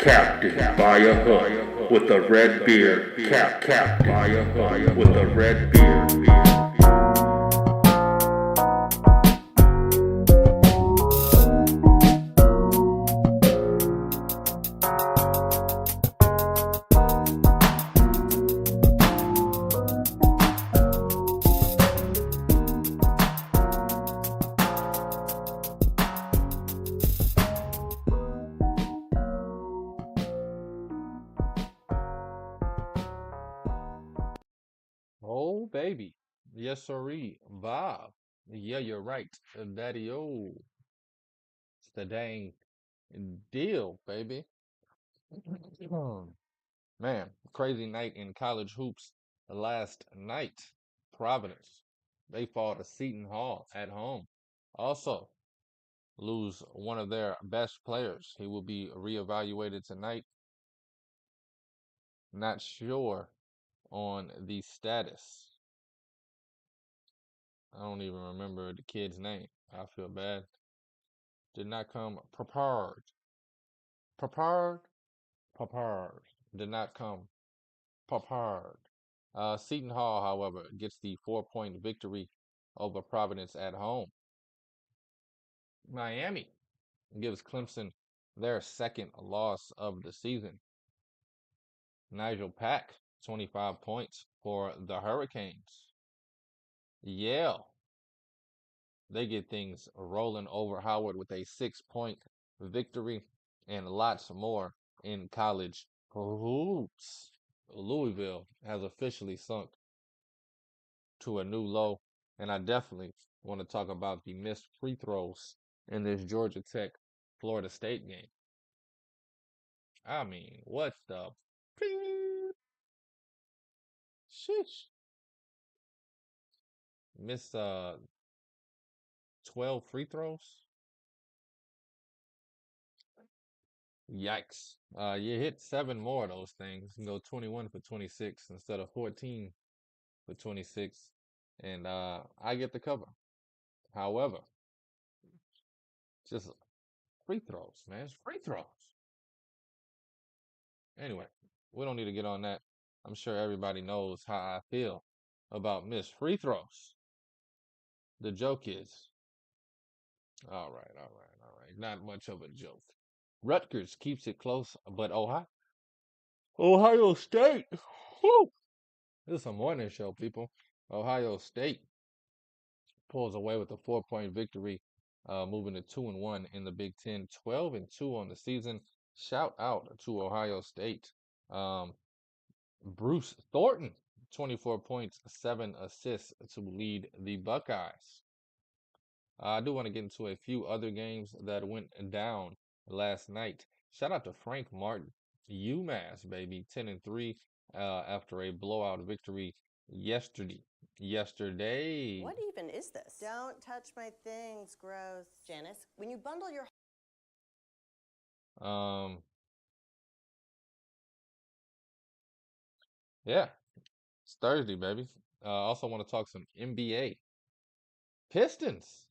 Captain by a hook with a red beard. Captain by a hook with a red beard. Oh, baby. Yes, sirree. Bob. Yeah, you're right. Daddy-o. It's the dang deal, baby. Man, crazy night in college hoops last night. Providence. They fall to Seton Hall at home. Also, lose one of their best players. He will be reevaluated tonight. Not sure on the status. I don't even remember the kid's name. I feel bad. Did not come prepared. Prepared? Prepared. Did not come prepared. Seton Hall, however, gets the 4-point victory over Providence at home. Miami gives Clemson their second loss of the season. Nigel Pack, 25 points for the Hurricanes. Yale, they get things rolling over Howard with a 6-point victory and lots more in college hoops. Louisville has officially sunk to a new low, and I definitely want to talk about the missed free throws in this Georgia Tech Florida State game. I mean, what the sheesh? Missed 12 free throws? Yikes. You hit 7 more of those things and go 21 for 26 instead of 14 for 26. And I get the cover. However, just free throws, man. It's free throws. Anyway, we don't need to get on that. I'm sure everybody knows how I feel about missed free throws. The joke is, all right. Not much of a joke. Rutgers keeps it close, but Ohio State, whew, this is a morning show, people. Ohio State pulls away with a 4-point victory, moving to 2-1 in the Big Ten, 12-2 on the season. Shout out to Ohio State. Bruce Thornton, 24 points, 7 assists to lead the Buckeyes. I do want to get into a few other games that went down last night. Shout out to Frank Martin, UMass, baby, 10-3 after a blowout victory yesterday. What even is this? Don't touch my things, gross. Janice, when you bundle your... Yeah, it's Thursday, baby. Also want to talk some NBA. Pistons.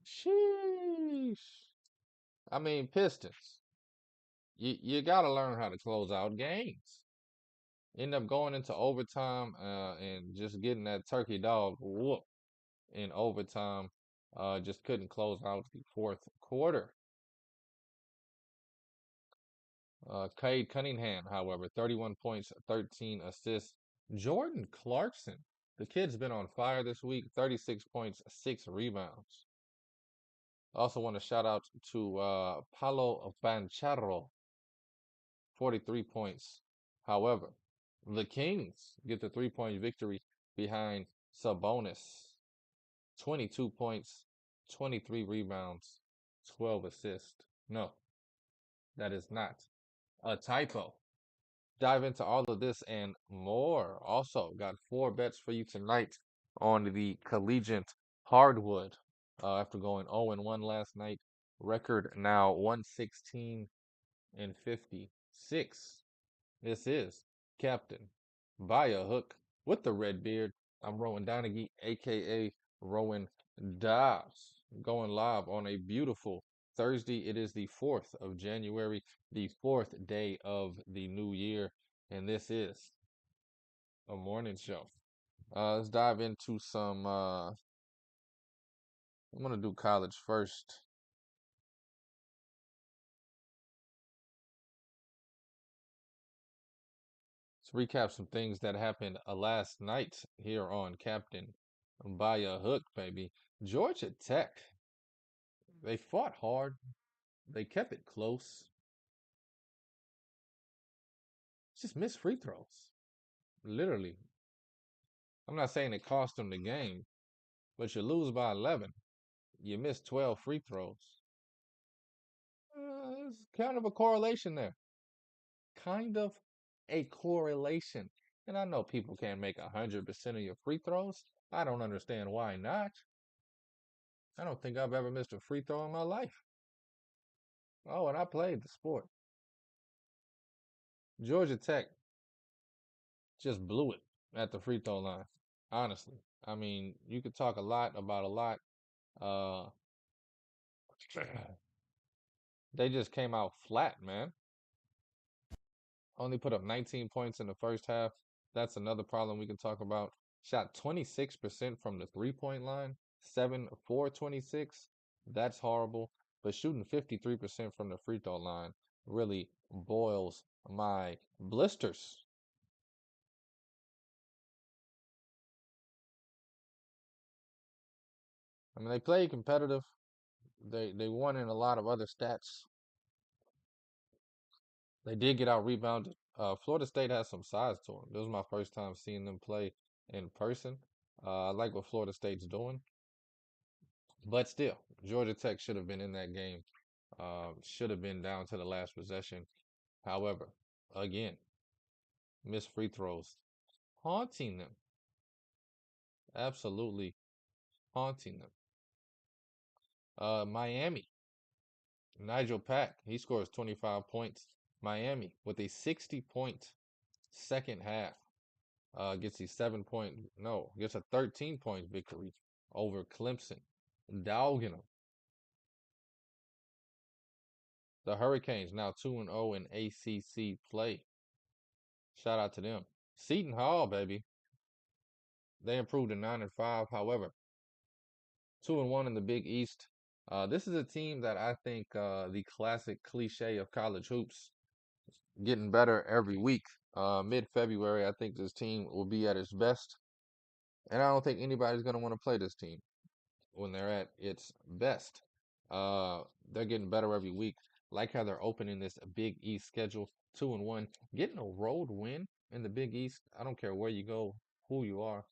Sheesh. I mean, Pistons. You got to learn how to close out games. End up going into overtime and just getting that turkey dog whoop in overtime. Just couldn't close out the fourth quarter. Cade Cunningham, however, 31 points, 13 assists. Jordan Clarkson, the kid's been on fire this week, 36 points, 6 rebounds. Also want to shout out to Paulo Banchero, 43 points. However, the Kings get the 3-point victory behind Sabonis. 22 points, 23 rebounds, 12 assists. No, that is not a typo. Dive into all of this and more. Also, got 4 bets for you tonight on the collegiate hardwood. After going 0-1 last night, record now 116-56. This is Captain by a hook with the red beard. I'm Rowan Donaghy, aka Rowan Dobbs, going live on a beautiful Thursday. It is the 4th of January, the 4th day of the new year, and this is a morning show. Let's dive into some. I'm gonna do college first. Let's recap some things that happened last night here on Captain by a Hook, baby. Georgia Tech. They fought hard. They kept it close. Just missed free throws. Literally. I'm not saying it cost them the game, but you lose by 11. You miss 12 free throws. There's kind of a correlation there. Kind of a correlation. And I know people can't make 100% of your free throws. I don't understand why not. I don't think I've ever missed a free throw in my life. Oh, and I played the sport. Georgia Tech just blew it at the free throw line. Honestly. I mean, you could talk a lot about a lot. Uh, they just came out flat, man. Only put up 19 points in the first half. That's another problem we can talk about. Shot 26% from the three-point line, 7 for 26. That's horrible. But shooting 53% from the free throw line really boils my blisters. I mean, they played competitive. They won in a lot of other stats. They did get out rebounded. Florida State has some size to them. This was my first time seeing them play in person. I like what Florida State's doing. But still, Georgia Tech should have been in that game. Should have been down to the last possession. However, again, missed free throws. Haunting them. Absolutely haunting them. Miami. Nigel Pack, he scores 25 points. Miami with a 60-point second half. Gets a 13-point victory over Clemson. Dogging them. The Hurricanes now 2-0 in ACC play. Shout out to them. Seton Hall, baby. They improved to 9-5. However, 2-1 in the Big East. This is a team that I think the classic cliche of college hoops, getting better every week. Mid-February, I think this team will be at its best. And I don't think anybody's going to want to play this team when they're at its best. They're getting better every week. Like how they're opening this Big East schedule, 2-1. Getting a road win in the Big East, I don't care where you go, who you are,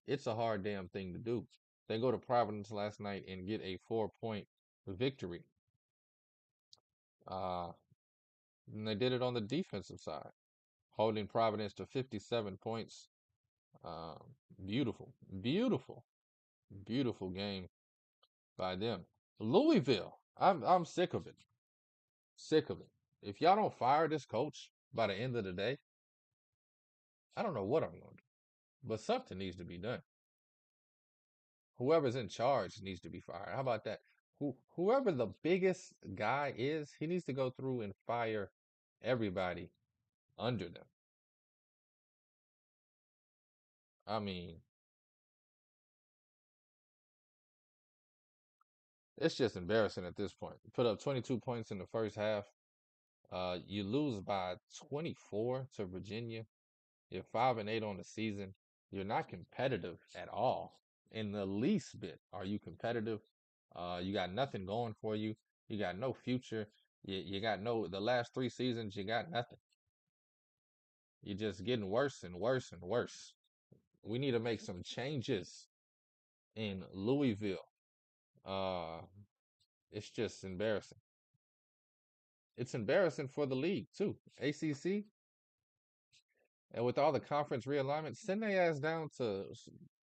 it's a hard damn thing to do. They go to Providence last night and get a 4-point victory. And they did it on the defensive side, holding Providence to 57 points. Beautiful, beautiful, beautiful game by them. Louisville, I'm sick of it. Sick of it. If y'all don't fire this coach by the end of the day, I don't know what I'm going to do. But something needs to be done. Whoever's in charge needs to be fired. How about that? Whoever the biggest guy is, he needs to go through and fire everybody under them. I mean, it's just embarrassing at this point. You put up 22 points in the first half. You lose by 24 to Virginia. You're 5-8 on the season. You're not competitive at all. In the least bit are you competitive. You got nothing going for you. You got no future. You got the last 3 seasons, you got nothing. You're just getting worse and worse and worse. We need to make some changes in Louisville. It's just embarrassing. It's embarrassing for the league too. ACC, and with all the conference realignment, send their ass down to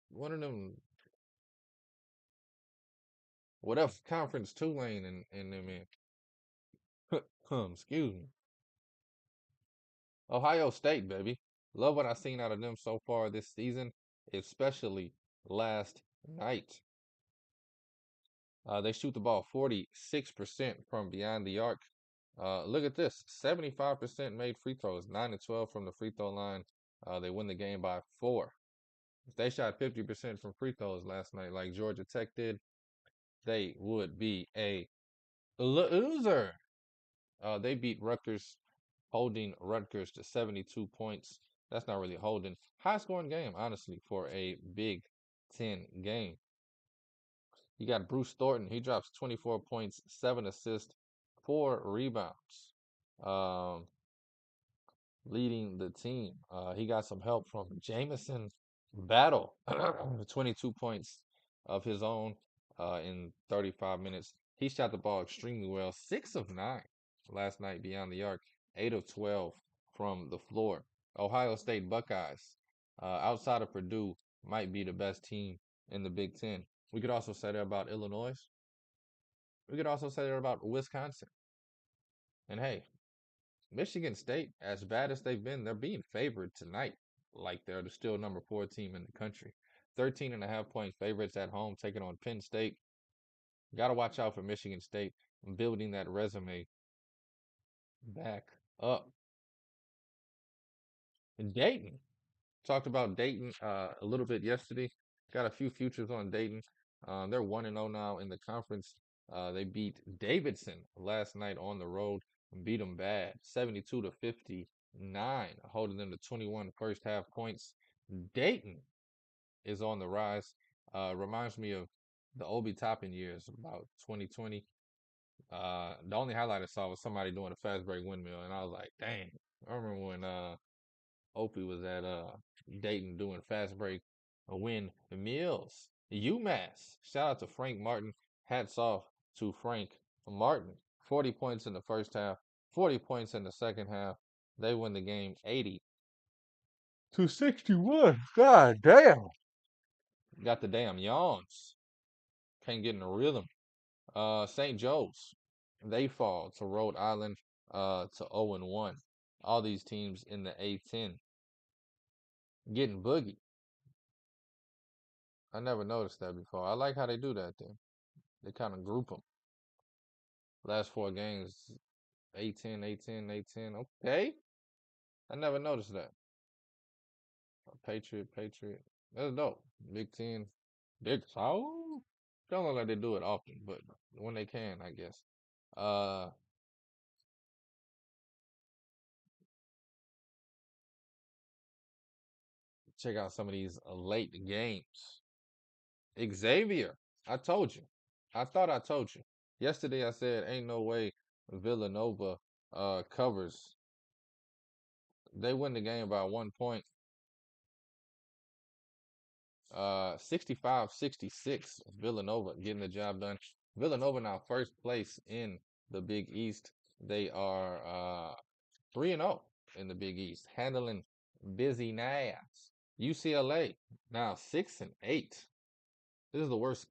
one of them, whatever conference Tulane and them in. Excuse me. Ohio State, baby. Love what I've seen out of them so far this season, especially last night. They shoot the ball 46% from beyond the arc. Look at this, 75% made free throws, 9 to 12 from the free throw line. They win the game by 4. If they shot 50% from free throws last night, like Georgia Tech did, they would be a loser. They beat Rutgers, holding Rutgers to 72 points. That's not really holding. High scoring game, honestly, for a Big Ten game. You got Bruce Thornton. He drops 24 points, 7 assists, 4 rebounds, leading the team. He got some help from Jamison Battle, 22 points of his own in 35 minutes. He shot the ball extremely well, 6 of 9 last night beyond the arc, 8 of 12 from the floor. Ohio State Buckeyes, outside of Purdue, might be the best team in the Big Ten. We could also say that about Illinois. We could also say that about Wisconsin. And hey, Michigan State, as bad as they've been, they're being favored tonight. Like they're the still number 4 team in the country. 13.5-point favorites at home, taking on Penn State. Got to watch out for Michigan State, building that resume back up. And Dayton. Talked about Dayton a little bit yesterday. Got a few futures on Dayton. They're 1-0 now in the conference. They beat Davidson last night on the road and beat them bad, 72 to 59, holding them to 21 first half points. Dayton is on the rise. Reminds me of the Obi Toppin years, about 2020. The only highlight I saw was somebody doing a fast break windmill, and I was like, dang. I remember when Opie was at Dayton doing fast break windmills. UMass. Shout out to Frank Martin. Hats off to Frank Martin. 40 points in the first half, 40 points in the second half. They win the game 80 to 61. God damn. Got the damn yawns. Can't get in a rhythm. St. Joe's. They fall to Rhode Island to 0-1. All these teams in the A10 getting boogie. I never noticed that before. I like how they do that then. They kind of group them. Last 4 games, A10, A10, A10. Okay. I never noticed that. Patriot. That's dope. Big 10. Big South. Don't look like they do it often, but when they can, I guess. Check out some of these late games. Xavier, I told you. I thought I told you. Yesterday I said ain't no way Villanova covers. They win the game by 1 point. 65-66. Villanova getting the job done. Villanova now first place in the Big East. They are 3-0 in the Big East, handling busy nass. UCLA now 6-8. This is the worst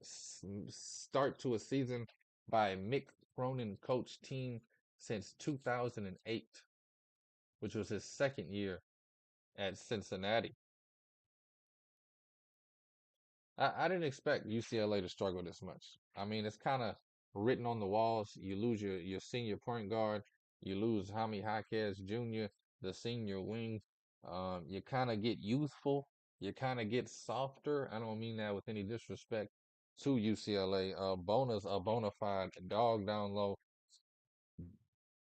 start to a season by a Mick Cronin coach team since 2008, which was his second year at Cincinnati. I didn't expect UCLA to struggle this much. I mean, it's kind of written on the walls. You lose your senior point guard. You lose Jaime Jaquez Jr., the senior wing. You kind of get youthful. You kind of get softer. I don't mean that with any disrespect to UCLA. Bona's a bona fide dog down low.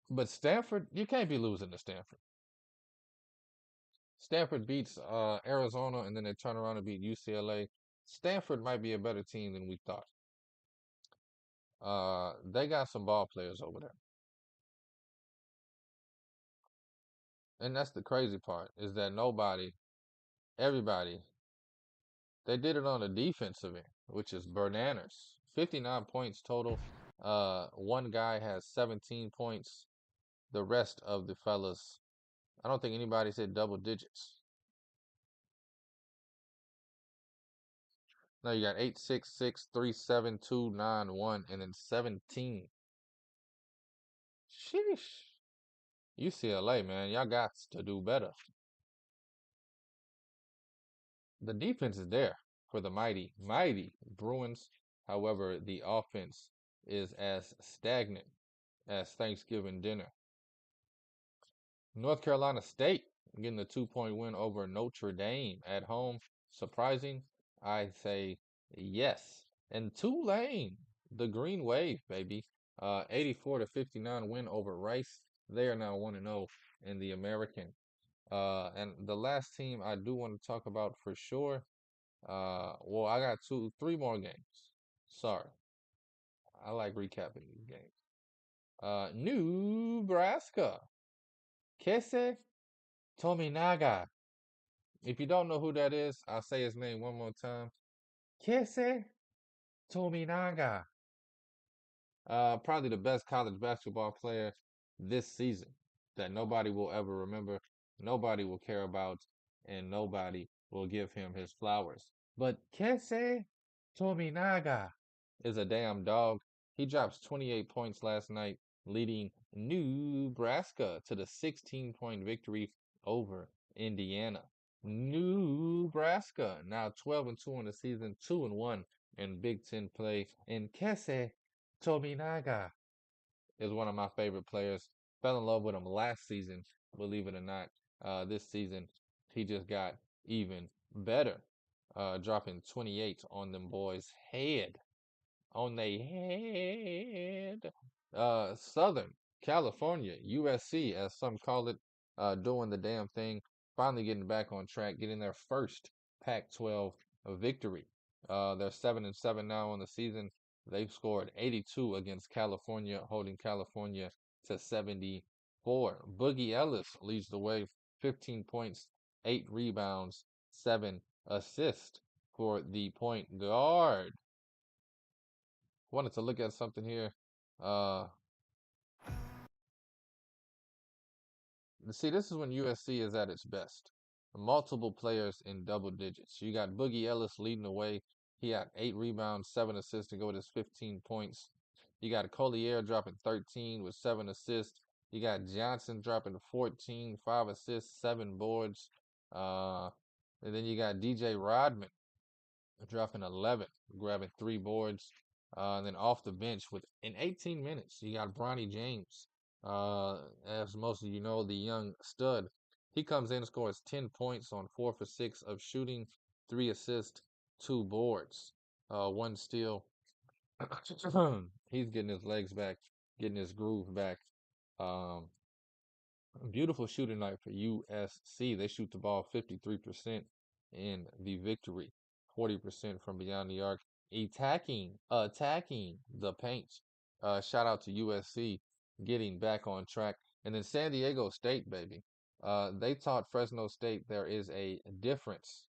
But Stanford, you can't be losing to Stanford. Stanford beats Arizona, and then they turn around and beat UCLA. Stanford might be a better team than we thought. They got some ball players over there. And that's the crazy part, is that everybody, they did it on the defensive end, which is bananas. 59 points total. One guy has 17 points. The rest of the fellas, I don't think anybody's hit double digits. No, you got 8, 6, 6, 3, 7, 2, 9, 1, and then 17. Sheesh. UCLA, man, y'all got to do better. The defense is there for the mighty Bruins. However, the offense is as stagnant as Thanksgiving dinner. North Carolina State getting a 2-point win over Notre Dame at home. Surprising? I'd say yes. And Tulane, the Green Wave, baby. 84-59 win over Rice. They are now 1-0 in the American. And the last team I do want to talk about for sure. Well, I got three more games. Sorry. I like recapping these games. Nebraska. Kese Tominaga. If you don't know who that is, I'll say his name one more time. Kese Tominaga. Probably the best college basketball player this season that nobody will ever remember, nobody will care about, and nobody will give him his flowers. But Kese Tominaga is a damn dog. He drops 28 points last night, leading Nebraska to the 16-point victory over Indiana. Nebraska now 12-2 in the season, 2-1 in Big Ten play. And Kese Tominaga is one of my favorite players. Fell in love with him last season, believe it or not. This season, he just got even better, dropping 28 on them boys' head. On their head. Southern California, USC, as some call it, doing the damn thing, finally getting back on track, getting their first Pac-12 victory. They're 7-7 now on the season. They've scored 82 against California, holding California to 74. Boogie Ellis leads the way, 15 points, 8 rebounds, 7 assists for the point guard. Wanted to look at something here. See, this is when USC is at its best. Multiple players in double digits. You got Boogie Ellis leading the way. He had 8 rebounds, 7 assists to go with his 15 points. You got Collier dropping 13 with 7 assists. You got Johnson dropping 14, 5 assists, 7 boards. And then you got DJ Rodman dropping 11, grabbing 3 boards. And then off the bench in 18 minutes, you got Bronny James. As most of you know, the young stud. He comes in and scores 10 points on 4 for 6 of shooting, 3 assists, 2 boards, 1 steal. He's getting his legs back, getting his groove back. Beautiful shooting night for USC. They shoot the ball 53% in the victory, 40% from beyond the arc, attacking the paint. Shout out to USC getting back on track. And then San Diego State, baby. They taught Fresno State there is a difference.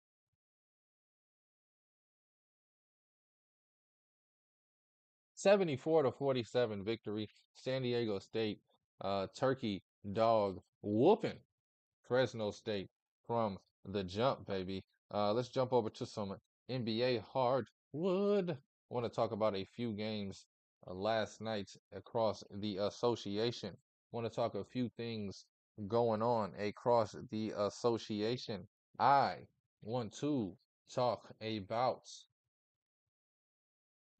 (74-47) victory. San Diego State, turkey dog whooping Fresno State from the jump, baby. Let's jump over to some NBA hardwood. I want to talk about a few games last night across the association. Want to talk a few things going on across the association. I want to talk about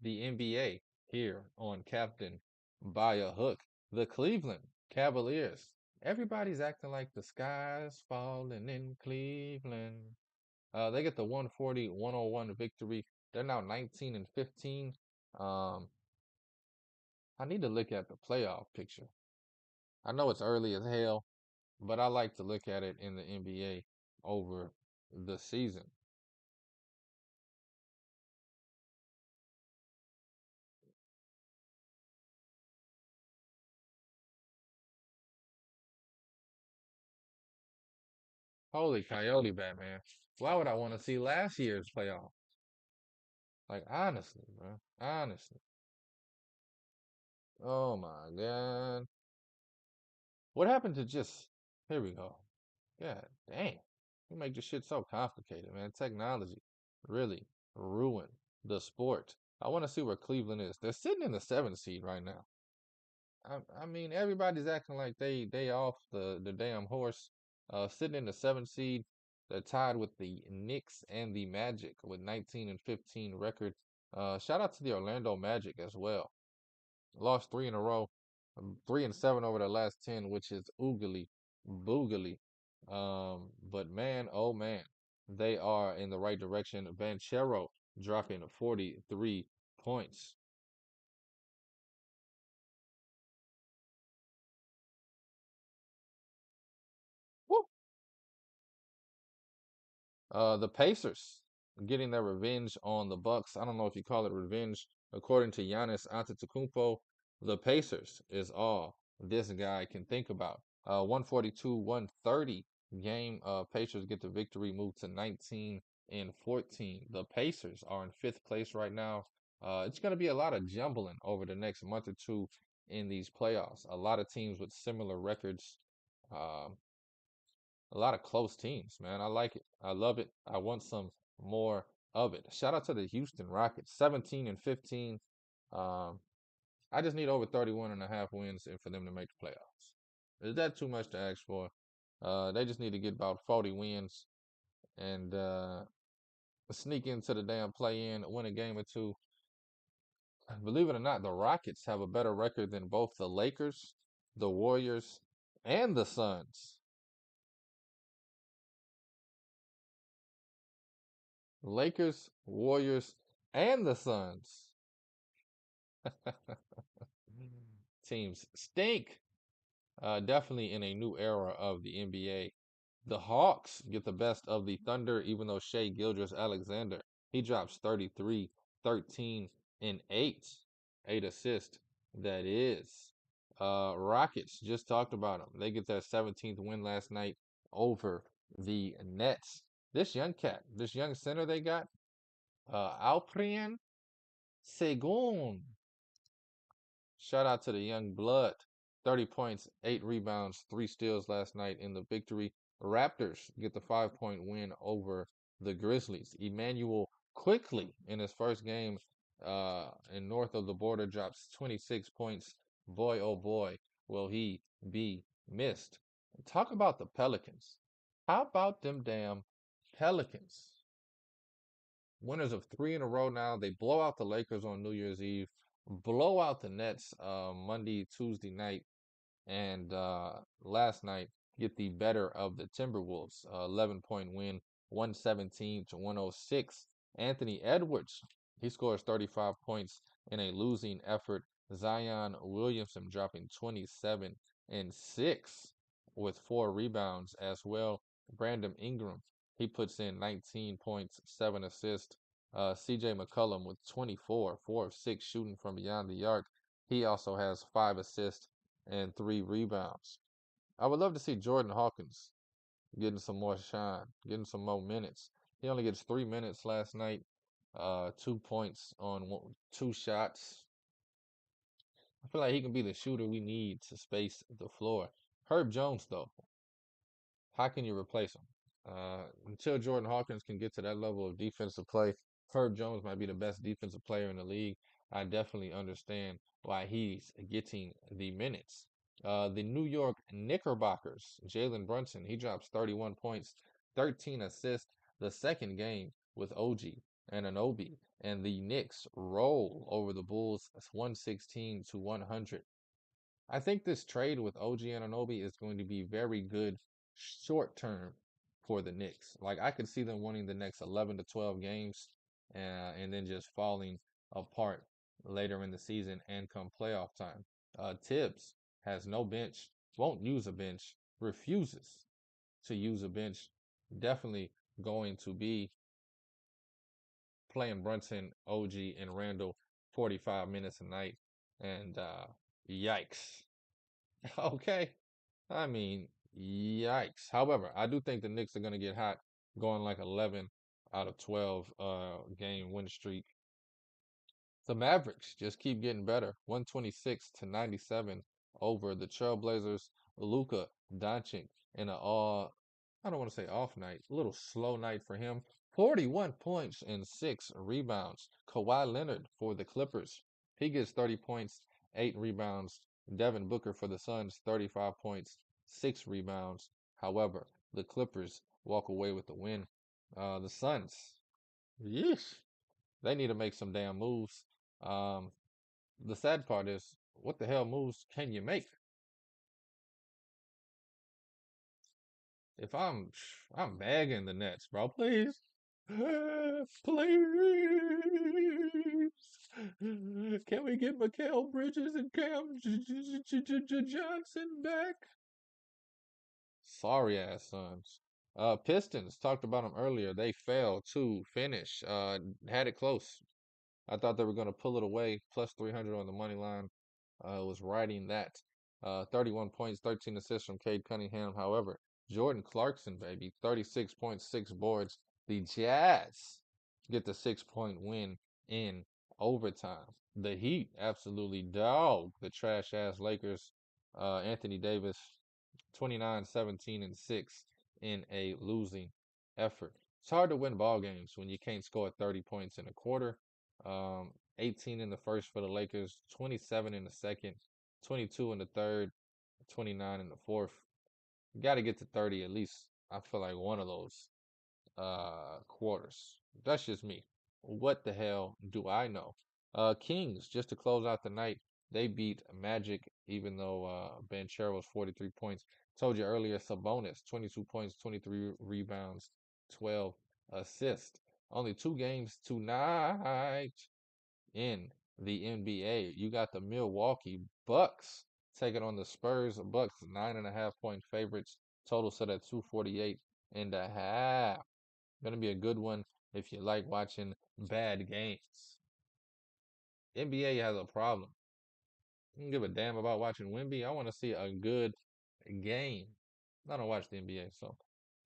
the NBA here on Captain by a Hook. The Cleveland Cavaliers. Everybody's acting like the sky's falling in Cleveland. They get the 140-101 victory. They're now 19-15. I need to look at the playoff picture. I know it's early as hell, but I like to look at it in the NBA over the season. Holy coyote, Batman. Why would I want to see last year's playoff? Like, honestly, bro. Honestly. Oh my God. What happened to just, here we go. God damn. You make this shit so complicated, man. Technology really ruined the sport. I want to see where Cleveland is. They're sitting in the 7th seed right now. I mean, everybody's acting like they off the damn horse. Sitting in the 7th seed. They're tied with the Knicks and the Magic with 19-15 record. Shout out to the Orlando Magic as well. Lost 3 in a row, 3-7 over the last 10, which is oogly boogly. But man, oh man, they are in the right direction. Banchero dropping 43 points. Woo! The Pacers getting their revenge on the Bucks. I don't know if you call it revenge. According to Giannis Antetokounmpo, the Pacers is all this guy can think about. 142-130 game. Pacers get the victory, move to 19-14. The Pacers are in 5th place right now. It's going to be a lot of jumbling over the next month or two in these playoffs. A lot of teams with similar records. Um, a lot of close teams, man. I like it. I love it. I want some more of it. Shout out to the Houston Rockets, 17-15. Um, I just need over 31.5 wins and for them to make the playoffs. Is that too much to ask for? They just need to get about 40 wins and sneak into the damn play-in, win a game or two. Believe it or not, the Rockets have a better record than both the Lakers, the Warriors, and the Suns. Lakers, Warriors, and the Suns. Teams stink. Definitely in a new era of the NBA. The Hawks get the best of the Thunder, even though Shai Gilgeous-Alexander, he drops 33, 13, and 8. 8 assists, that is. Rockets, just talked about them. They get their 17th win last night over the Nets. This young cat, this young center they got, Alperen Sengun. Shout out to the young blood. 30 points, 8 rebounds, 3 steals last night in the victory. Raptors get the 5-point win over the Grizzlies. Emmanuel quickly in his first game in north of the border drops 26 points. Boy, oh boy, will he be missed. Talk about the Pelicans. How about them damn Pelicans? Winners of 3 in a row now. They blow out the Lakers on New Year's Eve, blow out the Nets Monday, Tuesday night, and last night get the better of the Timberwolves. 11-point win, 117-106. Anthony Edwards, he scores 35 points in a losing effort. Zion Williamson dropping 27 and 6 with 4 rebounds as well. Brandon Ingram, he puts in 19 points, 7 assists. CJ McCollum with 24, 4 of 6 shooting from beyond the arc. He also has 5 assists and 3 rebounds. I would love to see Jordan Hawkins getting some more shine, getting some more minutes. He only gets 3 minutes last night, 2 points on 2 shots. I feel like he can be the shooter we need to space the floor. Herb Jones, though, how can you replace him? Until Jordan Hawkins can get to that level of defensive play, Herb Jones might be the best defensive player in the league. I definitely understand why he's getting the minutes. The New York Knickerbockers, Jalen Brunson, he drops 31 points, 13 assists, the second game with OG and Anunoby, and the Knicks roll over the Bulls 116-100. I think this trade with OG and Anunoby is going to be very good short term for the Knicks. Like I could see them winning the next 11 to 12 games and then just falling apart later in the season and come playoff time. Tibbs has no bench, won't use a bench, refuses to use a bench. Definitely going to be playing Brunson, OG, and Randall 45 minutes a night. And yikes. Okay. I mean, yikes. However, I do think the Knicks are going to get hot, going like 11 out of 12 game win streak. The Mavericks just keep getting better. 126-97 over the Trailblazers. Luka Doncic in I don't want to say off night, a little slow night for him. 41 points and 6 rebounds. Kawhi Leonard for the Clippers. He gets 30 points, 8 rebounds. Devin Booker for the Suns, 35 points, 6 rebounds. However, the Clippers walk away with the win. The Suns, yeesh, They need to make some damn moves. The sad part is, what the hell moves can you make? If I'm begging the Nets, bro, please, please, can we get Mikal Bridges and Cam Johnson back? Sorry ass Suns. Pistons, talked about them earlier. They failed to finish. Had it close. I thought they were going to pull it away. Plus 300 on the money line. Was riding that. 31 points, 13 assists from Cade Cunningham. However, Jordan Clarkson, baby, 36.6 boards. The Jazz get the 6-point win in overtime. The Heat absolutely dogged the trash ass Lakers. Anthony Davis, 29, 17, and 6 in a losing effort. It's hard to win ball games when you can't score 30 points in a quarter. 18 in the first for the Lakers, 27 in the second, 22 in the third, 29 in the fourth. You got to get to 30 at least. I feel like one of those quarters. That's just me. What the hell do I know? Kings, just to close out the night, they beat Magic, even though Banchero was 43 points. Told you earlier, Sabonis, 22 points, 23 rebounds, 12 assists. Only 2 games tonight in the NBA. You got the Milwaukee Bucks taking on the Spurs. Bucks 9.5-point favorites. Total set at 248.5. Gonna be a good one if you like watching bad games. NBA has a problem. I don't give a damn about watching Wemby. I want to see a good game. I don't watch the NBA, so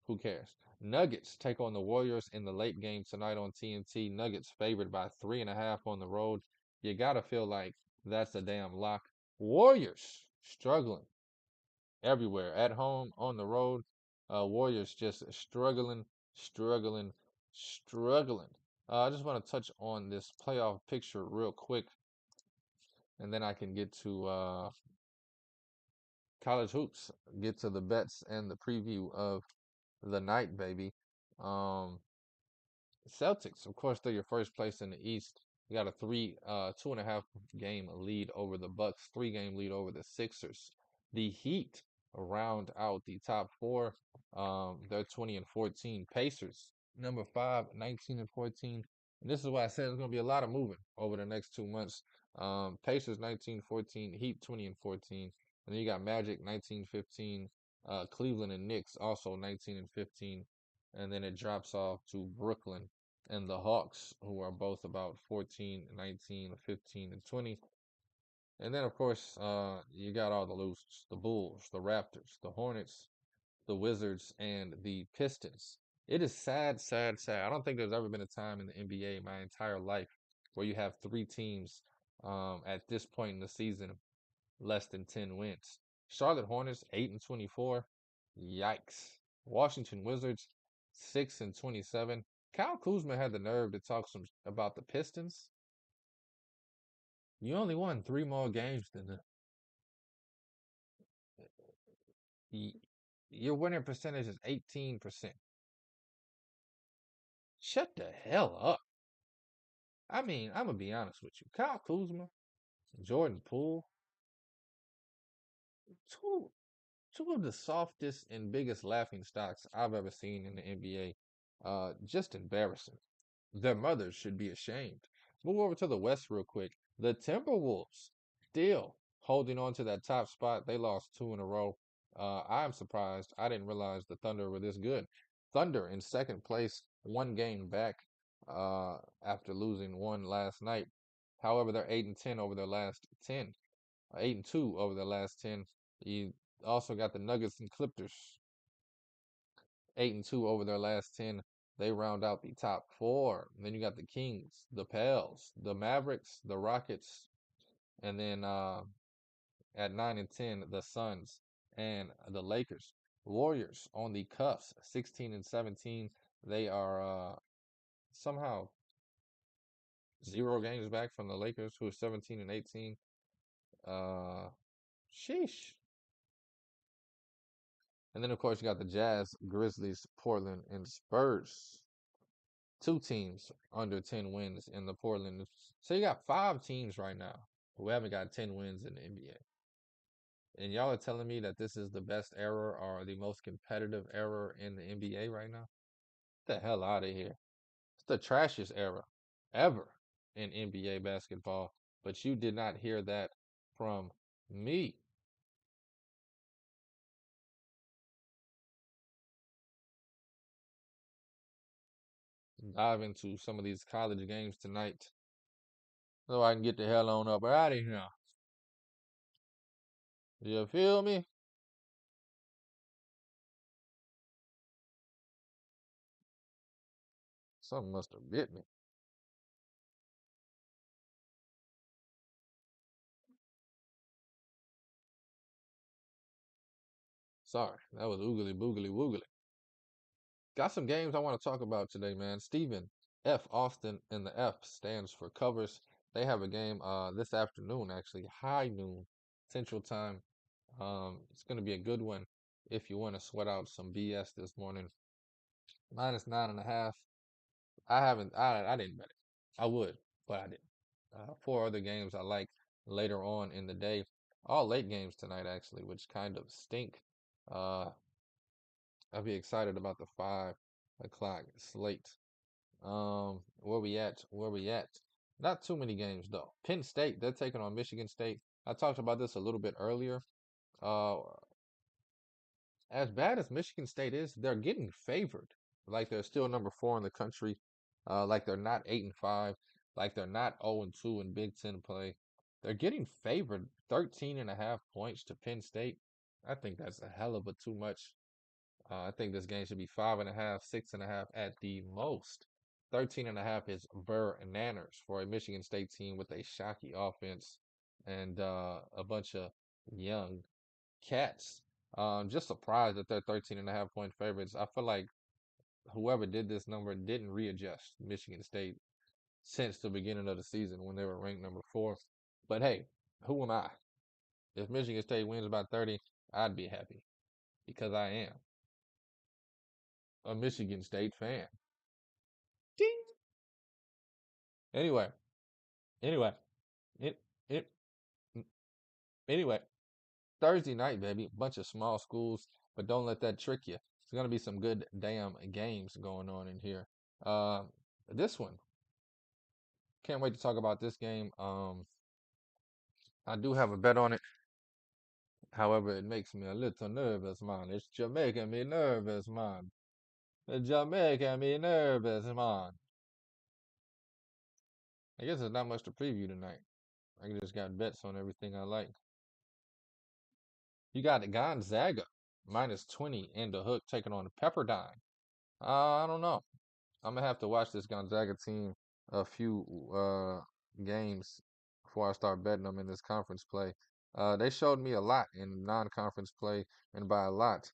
who cares? Nuggets take on the Warriors in the late game tonight on TNT. Nuggets favored by 3.5 on the road. You gotta feel like that's a damn lock. Warriors struggling everywhere. At home, on the road. Warriors just struggling, struggling, struggling. I just want to touch on this playoff picture real quick, and then I can get to college hoops, get to the bets and the preview of the night, baby. Celtics, of course, they're your first place in the East. You got a 2.5 game lead over the Bucks, 3 game lead over the Sixers. The Heat round out the top four. They're 20 and 14. Pacers, number 5, 19 and 14. And this is why I said there's gonna be a lot of moving over the next 2 months. Pacers 19, 14, Heat 20 and 14. And then you got Magic 19, 15. Cleveland and Knicks also 19 and 15. And then it drops off to Brooklyn and the Hawks, who are both about 14, 19, 15, and 20. And then, of course, you got all the losers, the Bulls, the Raptors, the Hornets, the Wizards, and the Pistons. It is sad, sad, sad. I don't think there's ever been a time in the NBA my entire life where you have 3 teams at this point in the season less than 10 wins. Charlotte Hornets 8 and 24. Yikes. Washington Wizards 6 and 27. Kyle Kuzma had the nerve to talk some about the Pistons. You only won 3 more games than them. Your winning percentage is 18%. Shut the hell up. I mean, I'm gonna be honest with you. Kyle Kuzma, Jordan Poole, two of the softest and biggest laughing stocks I've ever seen in the NBA. Just embarrassing. Their mothers should be ashamed. Move over to the West real quick. The Timberwolves still holding on to that top spot. They lost 2 in a row. I'm surprised. I didn't realize the Thunder were this good. Thunder in second place, 1 game back after losing 1 last night. However, they're 8 and 10 over their last 10. 8 and 2 over their last 10. You also got the Nuggets and Clippers, 8 and 2 over their last 10. They round out the top 4. And then you got the Kings, the Pels, the Mavericks, the Rockets, and then at 9 and 10, the Suns and the Lakers. Warriors on the cuffs, 16 and 17. They are somehow 0 games back from the Lakers, who are 17 and 18. Sheesh. And then, of course, you got the Jazz, Grizzlies, Portland, and Spurs. 2 teams under 10 wins in the Portland. So you got 5 teams right now who haven't got 10 wins in the NBA. And y'all are telling me that this is the best era or the most competitive era in the NBA right now? Get the hell out of here. It's the trashiest era ever in NBA basketball. But you did not hear that from me. Dive into some of these college games tonight so I can get the hell on up out of here. You feel me? Something must have bit me. Sorry, that was oogly boogly woogly. Got some games I want to talk about today, man. Stephen F. Austin, and the F stands for covers. They have a game this afternoon, actually, high noon Central Time. It's going to be a good one if you want to sweat out some BS this morning. -9.5. I didn't bet it. I would, but I didn't. 4 other games I like later on in the day. All late games tonight, actually, which kind of stink. Uh, I'll be excited about the 5 o'clock slate. Where we at? Where we at? Not too many games though. Penn State, they're taking on Michigan State. I talked about this a little bit earlier. Uh, as bad as Michigan State is, they're getting favored. Like they're still number 4 in the country. Like they're not 8-5. Like they're not 0-2 in Big Ten play. They're getting favored 13.5 points to Penn State. I think that's a hell of a too much. I think this game should be 5.5, 6.5 at the most. 13.5 is bananas for a Michigan State team with a shocky offense and a bunch of young cats. Just surprised that they're 13.5 point favorites. I feel like whoever did this number didn't readjust Michigan State since the beginning of the season when they were ranked number 4. But hey, who am I? If Michigan State wins by 30, I'd be happy because I am a Michigan State fan. Ding. Anyway, anyway, it, it, anyway, Thursday night, baby, bunch of small schools, but don't let that trick you. There's gonna be some good damn games going on in here. Uh, this one, can't wait to talk about this game. I do have a bet on it. However, it makes me a little nervous, man. It's just making me nervous, man. It's just making me nervous, man. I guess there's not much to preview tonight. I just got bets on everything I like. You got Gonzaga -20 in the hook taking on Pepperdine. I don't know. I'm gonna have to watch this Gonzaga team a few games before I start betting them in this conference play. They showed me a lot in non-conference play, and by a lot,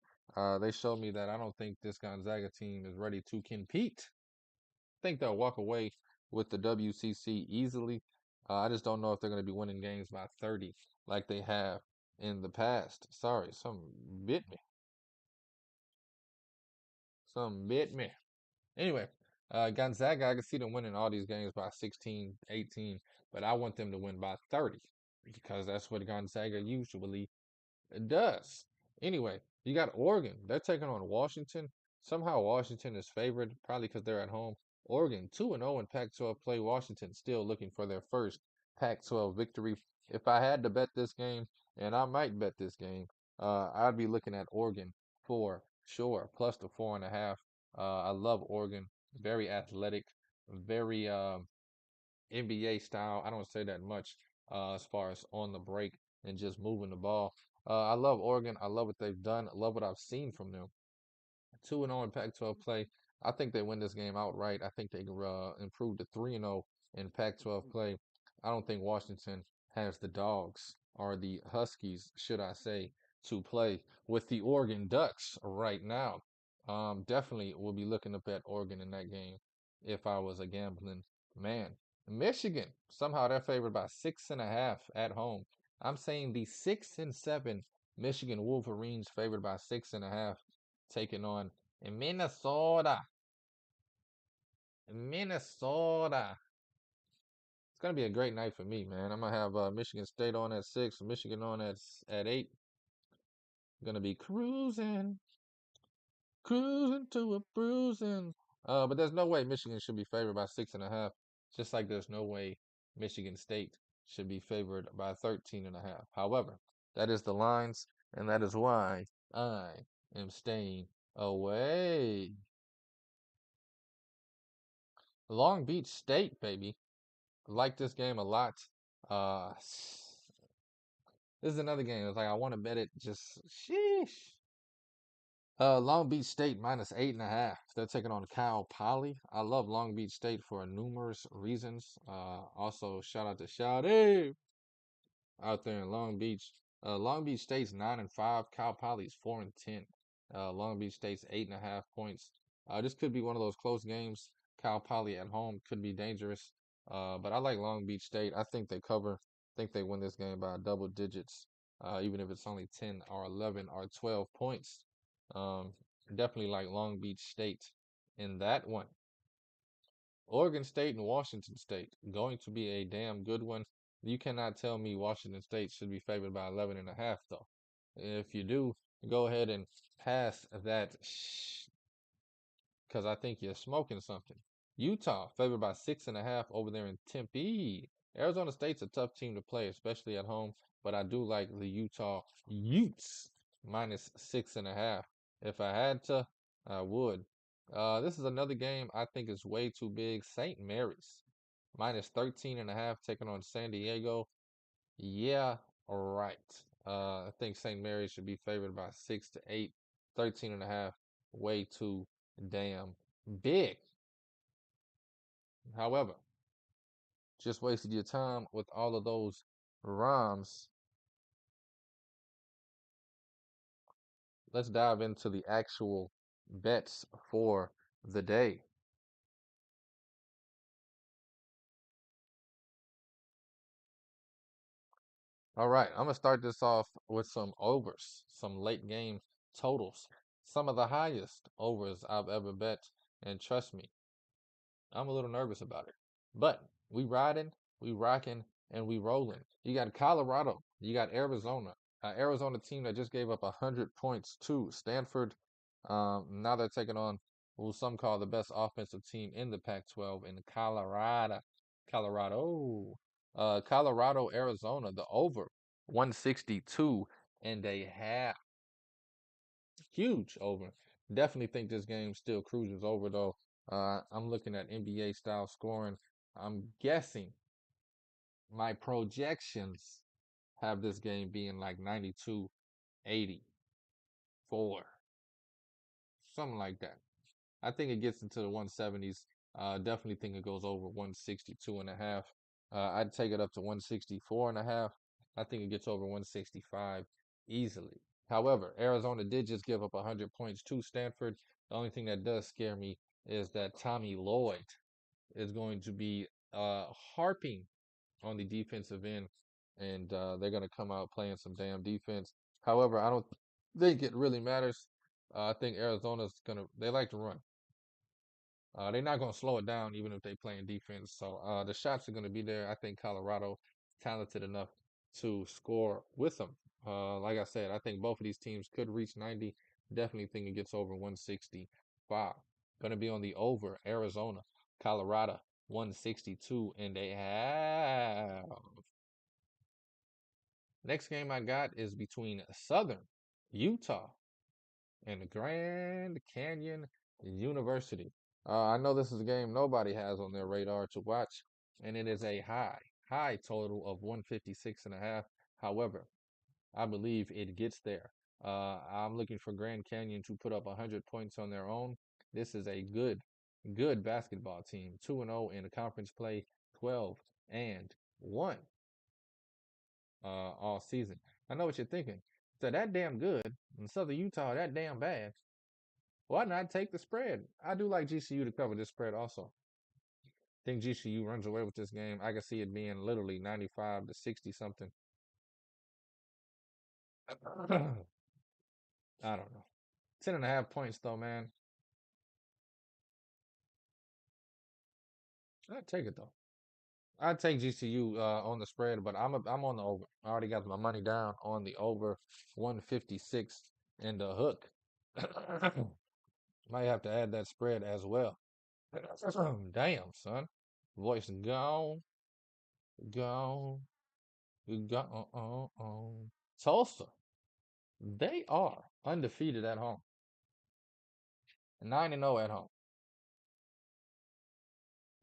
they showed me that I don't think this Gonzaga team is ready to compete. I think they'll walk away with the WCC easily. I just don't know if they're going to be winning games by 30 like they have in the past. Sorry, some bit me. Some bit me. Anyway, Gonzaga, I can see them winning all these games by 16, 18, but I want them to win by 30 because that's what Gonzaga usually does. Anyway, you got Oregon. They're taking on Washington. Somehow Washington is favored, probably because they're at home. Oregon 2-0 in Pac-12 play. Washington still looking for their first Pac-12 victory. If I had to bet this game, and I might bet this game, I'd be looking at Oregon for sure, plus the 4.5. I love Oregon. Very athletic, very NBA style. I don't say that much as far as on the break and just moving the ball. I love Oregon. I love what they've done. I love what I've seen from them. 2-0 in Pac-12 play. I think they win this game outright. I think they improve to 3-0 in Pac-12 play. I don't think Washington has the dogs or the Huskies, should I say, to play with the Oregon Ducks right now. Definitely will be looking to bet Oregon in that game if I was a gambling man. Michigan, somehow they're favored by 6.5 at home. I'm saying the 6-7 Michigan Wolverines favored by 6.5 taking on Minnesota. Minnesota. It's gonna be a great night for me, man. I'm gonna have Michigan State on at 6, Michigan on at 8. Gonna be cruising to a bruising. But there's no way Michigan should be favored by 6.5. Just like there's no way Michigan State should be favored by 13.5. However, that is the lines, and that is why I am staying away. Long Beach State, baby. Like this game a lot. Uh, this is another game. It's like I want to bet it. Just sheesh. Long Beach State -8.5. They're taking on Cal Poly. I love Long Beach State for numerous reasons. Also shout out to Shawty out there in Long Beach. Long Beach State's 9-5. Cal Poly's 4-10. Long Beach State's 8.5 points. This could be one of those close games. Cal Poly at home could be dangerous. But I like Long Beach State. I think they cover. I think they win this game by double digits. Even if it's only 10 or 11 or 12 points. Um, Definitely like Long Beach State in that one. Oregon State and Washington State going to be a damn good one. You cannot tell me Washington State should be favored by 11.5 though. If you do, go ahead and pass that because I think you're smoking something. Utah favored by 6.5 over there in Tempe. Arizona State's a tough team to play, especially at home, but I do like the Utah Utes -6.5. If I had to, I would. This is another game I think is way too big. St. Mary's -13.5 taking on San Diego. Yeah, right. I think St. Mary's should be favored by 6 to 8. 13.5, way too damn big. However, just wasted your time with all of those rhymes. Let's dive into the actual bets for the day. All right, I'm gonna start this off with some overs, some late game totals, some of the highest overs I've ever bet, and trust me, I'm a little nervous about it. But we riding, we rocking, and we rolling. You got Colorado, you got Arizona, Arizona team that just gave up 100 points to Stanford. Now they're taking on who some call the best offensive team in the Pac-12 in Colorado. Colorado, Arizona, the over 162.5. Huge over. Definitely think this game still cruises over though. I'm looking at NBA style scoring. I'm guessing my projections have this game being like 92-84, something like that. I think it gets into the 170s. Definitely think it goes over 162.5. I'd take it up to 164.5. I think it gets over 165 easily. However, Arizona did just give up 100 points to Stanford. The only thing that does scare me is that Tommy Lloyd is going to be harping on the defensive end, and they're going to come out playing some damn defense. However, I don't think it really matters. I think Arizona's they like to run. They're not going to slow it down even if they play in defense. So the shots are going to be there. I think Colorado talented enough to score with them. Like I said, I think both of these teams could reach 90. Definitely think it gets over 165. Going to be on the over Arizona, Colorado 162.5. Next game I got is between Southern Utah and the Grand Canyon University. I know this is a game nobody has on their radar to watch, and it is a high total of 156.5. However, I believe it gets there. I'm looking for Grand Canyon to put up 100 points on their own. This is a good basketball team. 2-0 in the conference play, 12-1 all season. I know what you're thinking. So that damn good, and Southern Utah that damn bad. Why not take the spread? I do like GCU to cover this spread also. Think GCU runs away with this game. I can see it being literally 95 to 60 something. I don't know. 10.5 points though, man. I'd take it though. I'd take GCU on the spread, but I'm on the over. I already got my money down on the over 156 and the hook. Might have to add that spread as well. Damn, son. Voice gone, gone, gone. Tulsa, they are undefeated at home. 9-0 at home.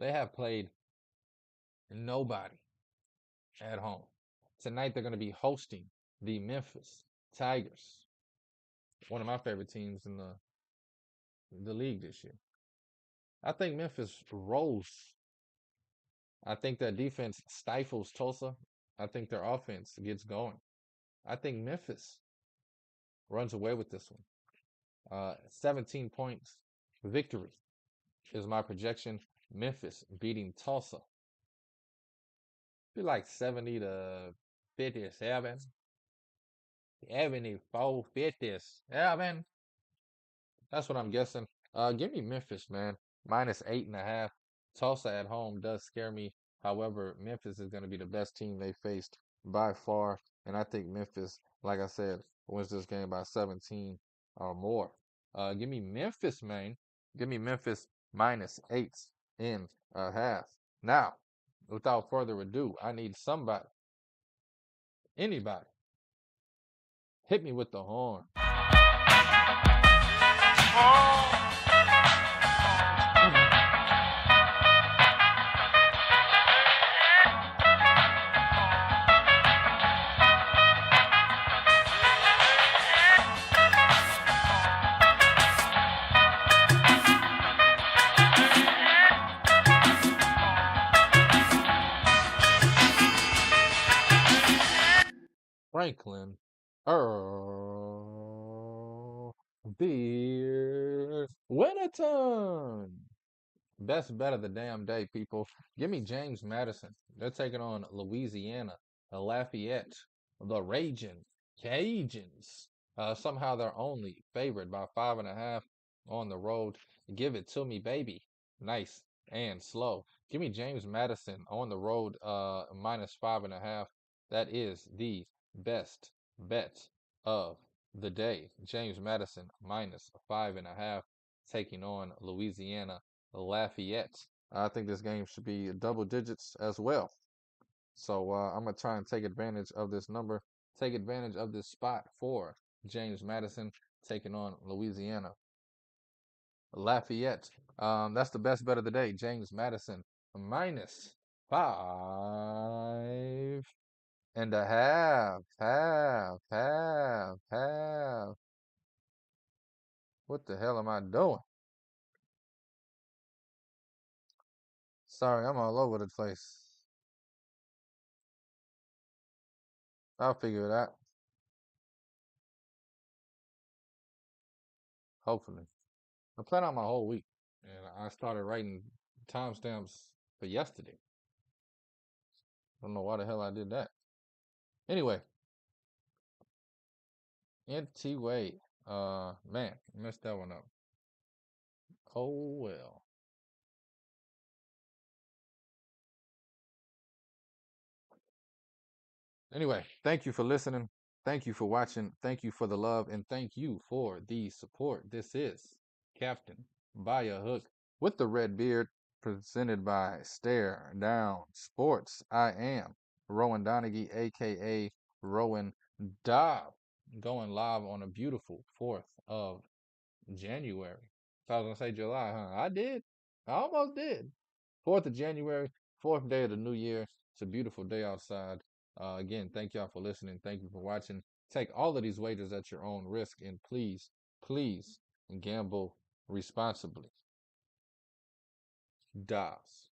They have played nobody at home. Tonight they're going to be hosting the Memphis Tigers, one of my favorite teams in the league this year. I think Memphis rolls. I think that defense stifles Tulsa. I think their offense gets going. I think Memphis runs away with this one. 17 points victory is my projection. Memphis beating Tulsa. Be like 70 to 57. 74, 57. That's what I'm guessing. Give me Memphis, man. -8.5. Tulsa at home does scare me. However, Memphis is going to be the best team they faced by far. And I think Memphis, like I said, wins this game by 17 or more. Give me Memphis, man. Give me Memphis -8.5. Now, without further ado, I need somebody, anybody, hit me with the horn. Franklin, Earl, Beardwinaton. Best bet of the damn day, people. Give me James Madison. They're taking on Louisiana, Lafayette, the Raging Cajuns. Somehow they're only favored by 5.5 on the road. Give it to me, baby. Nice and slow. Give me James Madison on the road, -5.5. That is the best bet of the day. James Madison -5.5, taking on Louisiana Lafayette. I think this game should be double digits as well. So I'm going to try and take advantage of this number, take advantage of this spot for James Madison taking on Louisiana Lafayette. That's the best bet of the day. James Madison -5.5. Half. What the hell am I doing? Sorry, I'm all over the place. I'll figure it out. Hopefully. I planned out my whole week, and I started writing timestamps for yesterday. I don't know why the hell I did that. Anyway, NT Wade, man, messed that one up. Oh well. Anyway, thank you for listening. Thank you for watching. Thank you for the love, and thank you for the support. This is Captain by a Hook with the red beard, presented by Stare Down Sports. I am Rowan Donaghy, aka Rowan Dobb, going live on a beautiful 4th of January. If I was gonna say July, huh? I did. I almost did. 4th of January, 4th day of the new year. It's a beautiful day outside. Again, thank y'all for listening. Thank you for watching. Take all of these wagers at your own risk, and please, please gamble responsibly. Das.